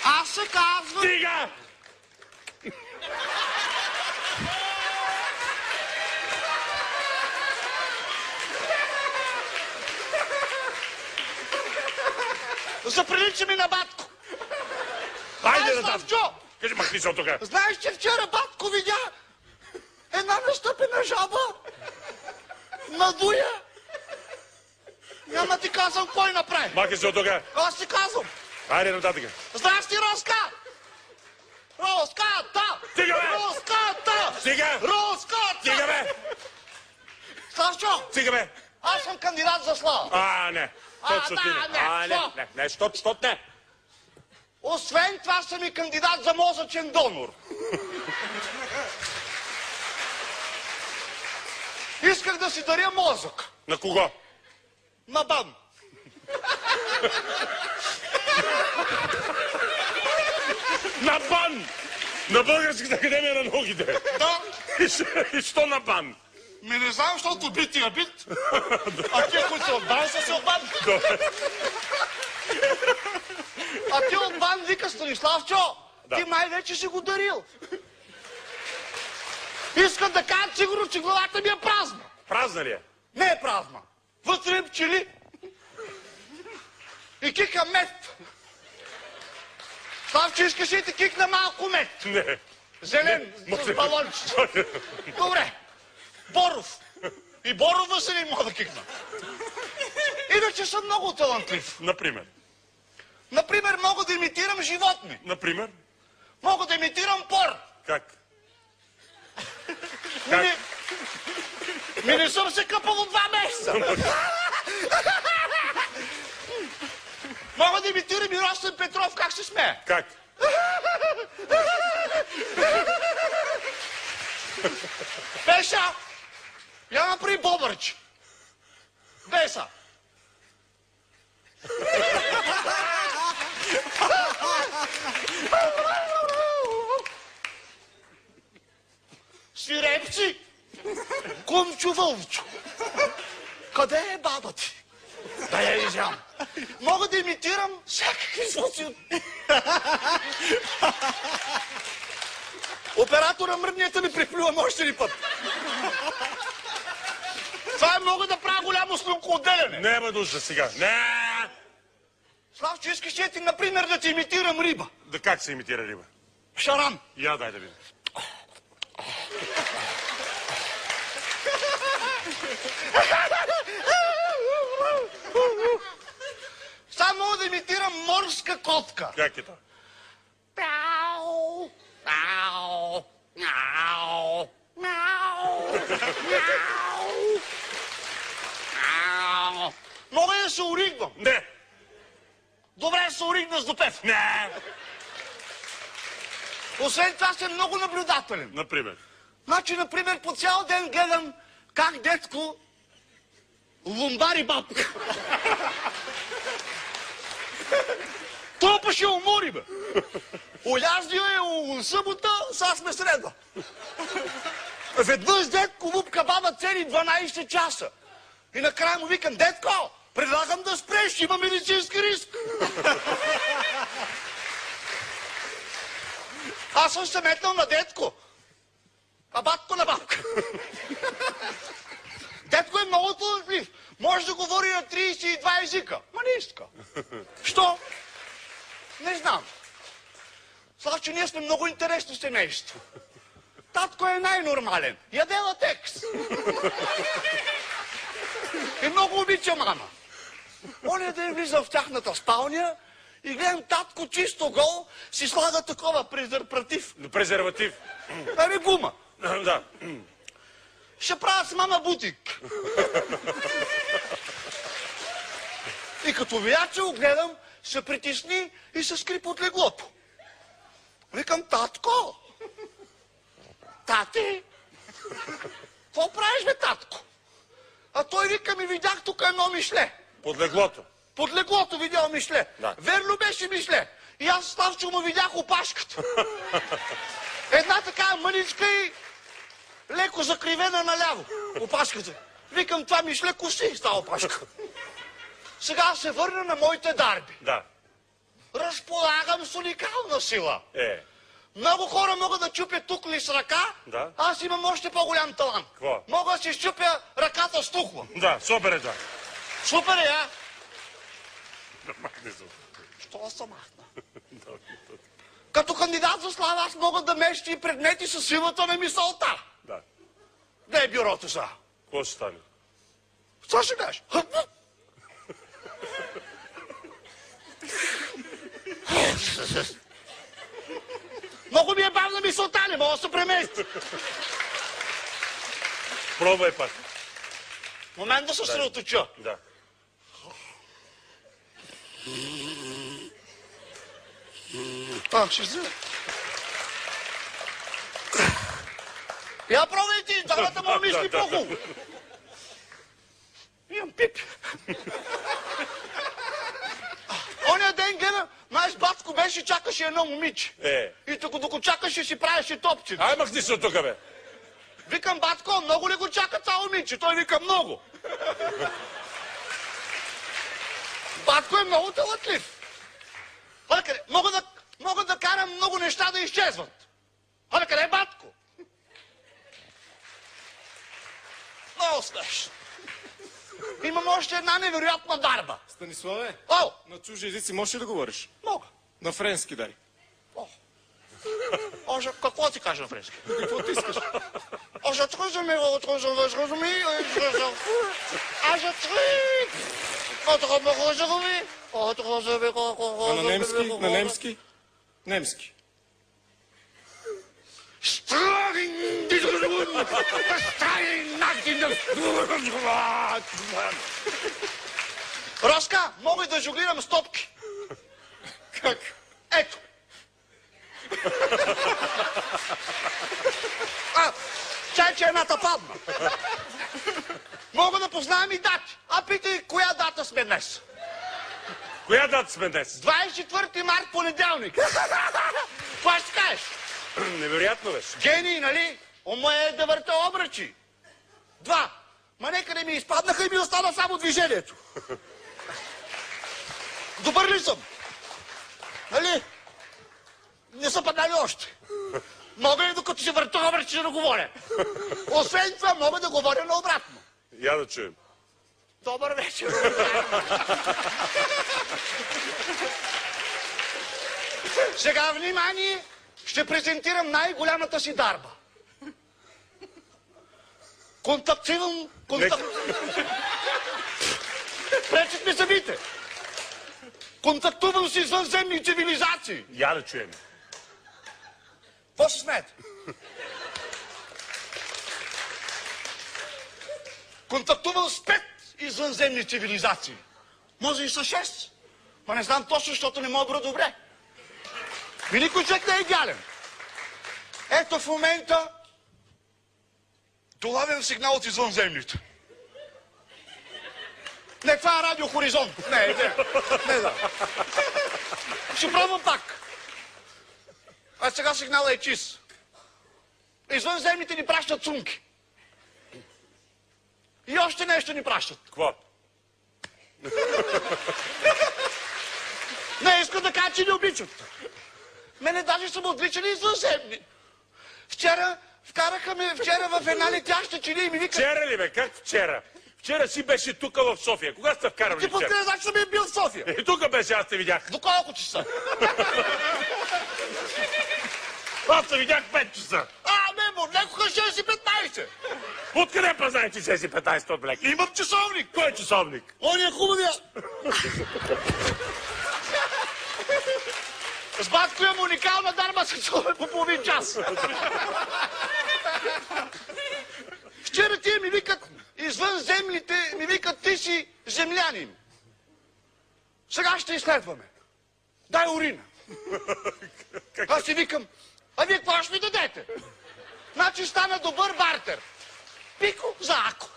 Аз се казвам... Стига! Заприлича ми на батко. Хайде да Славчо! Кажи, махни се от тук. Знаеш, че вчера батко видя една настъпена жаба на дуя. Няма ти казвам кой направи. Махни се от тук. Аз ти казвам. Хайде нататък. Здрасти, Роска! Роската! Стига, бе! Роската! Стига! Роската! Стига, бе! Славчо, Стига, бе! аз съм кандидат за слава. Не. Да, не. Не, щот не. Освен това съм и кандидат за мозъчен донор. Исках да си даря мозък. На кого? На БАН. На БАН! На Българската академия на науките. Да. И що на БАН? Ми не знам, защото бития бит. А тия, които са от БАН, са си от БАН. А ти от БАН вика, Станиславчо, ти май вече си го дарил. Искат да кажат сигурно, че главата ми е празна. Празна ли е? Не е празна. Вътре е пчели. И кика мед. Славчо, искаш ли ти кикна малко мед? Не. Зелен, с балонче. Добре. Боров. И Борова се не мога да кикна. Иначе съм много талантлив. Например? Например, мога да имитирам животни. Например? Мога да имитирам пор. Как? Ми не съм се къпал от 2 месеца. Мога да имитирам и Росен Петров, как се смее. Как? Пеша, я направи бобърче. Беса. Свирепци, кумчо вълчо. Къде е баба ти? Да я виждам. Мога да имитирам всякакви звуци от... Оператора мръднията ми приплювам още един път. Това мога да правя голямо слюнкоотделяне. Няма нужда сега. Не! Славчо, искаш ли ти, например, да ти имитирам риба? Да как се имитира риба? Шаран. Я дай да видим. Сега мога да имитирам морска котка. Как е това? Пяу, пяу, мяу, мяу, мяу, мяу. Мога да се оригвам. Не! Добре се оригна с допев. Не! Освен това съм много наблюдателен. Например? Значи, например, по цял ден гледам как детко лумбари бабка. Топа ще умори, бе. Оляздил е събота, сега сме среда. Веднъж детко лупка баба цели 12 часа. И накрая му викам, детко, предлагам да спреш, има медицински риск. Аз съм се метнал на детко, а батко на бабка. Детко е много талантлив. Може да говори на 32 езика. Ма не иска. Що? Не знам. Славчо, ние сме много интересно семейство. Татко е най-нормален. Яде латекс. И много обича мама. Оня ден влизам в тяхната спалня и гледам татко чисто гол, си слага такова презерватив. Презерватив. Ами гума. Да. Ще правя с мама бутик. И като видя, че го гледам, се притисни и се скри под леглото. Викам, татко! Тати! Какво правиш, бе, татко? А той вика, ми видях тук едно мишле. Под леглото. Под леглото видял мишле. Да. Верно беше мишле. И аз Славчо му видях опашката. Една така мъничка и леко закривена наляво. Опашката. Викам, това мишле коси с тази опашка. Сега се върна на моите дарби. Да. разполагам с уникална сила. Много хора могат да чупят тухли с ръка, да. Аз имам още по-голям талант. Какво? Мога да си щупя ръката с тухла. Да, супер е това. Супер е, а? Махни се. Що се махна? Като кандидат за слава аз мога да мещи и предмети със силата на мисълта. Да. Де е бюрото са? Какво ще стане? Що ще кажеш? Много ми е бавна мисълта, не мога да се премести. Пробвай пак. Момент да се съсредоточа. Да. Ще взема. Я пробвай ти, двамата му мисли по-хубаво. Имам пип. Оня ден гледам, наш батко беше, чакаше едно момиче. И тук докато чакаше си правеше топче. Ай, махни се от тук, бе. Викам, батко, много ли го чака това момиче? Той вика, много. Батко е много талантлив. Мога да карам много неща да изчезват. Ходи, къде е батко? Много смешно. Имам още една невероятна дарба. Станиславе, О! на чужди езици можеш ли да говориш? Мога. На френски дай. Какво ти кажа на френски? Какво ти искаш? А на немски? На немски? Немски. Роска, мога и да жонглирам с топки. Как? Ето. Чай, че едната падна. Мога да познаем и дати. Питай, коя дата сме днес? Коя дата сме днес? 24 март, понеделник. Това ще кажеш? Невероятно беше. Гений, нали? Ума е да върта обръчи. 2. Ма нека не ми изпаднаха и ми остана само движението. Добър ли съм? Нали? Не са паднали още. Мога ли докато се върта обръчи да говоря? Освен това, мога да говоря наобратно. Я да чуем. Добър вечер. Сега, внимание, ще презентирам най-голямата си дарба. Пречат ми събите. Контактувам с извънземни цивилизации. Я да чуем. Какво се смеете? Контактувал с 5 извънземни цивилизации. Може и с 6. Ма не знам точно, защото не мога да бъда добре. Никой човек не е идеален. Ето в момента долавям сигнал от извънземните. Не, това е Радио Хоризонт. Не. Ще пробвам пак. А сега сигнала е чист. Извънземните ни пращат сумки. И още нещо ни пращат. Какво? Не, искат да кажа, че ни обичат. Мене даже са му отличали извънземни. Вчера в една летяща чили и ми вика... Вчера ли, бе? Как вчера? Вчера си беше тук в София. Кога сте вкарали Ти вчера? подкрепя, значи съм бил в София. Тук беше, аз те видях. До колко часа? Аз те видях 5 часа. Някога 6:15. Откъде познаете 6:15 от блек? Имам часовник. Кой е часовник? Он е хубавия. С батко имам уникална дарба, с часове по половин час. Вчера тия ми викат, извънземните ми викат, ти си землянин. Сега ще изследваме. Дай урина. Аз си викам, а вие какво ще ми дадете? Значи стана добър бартер. Пико за ако.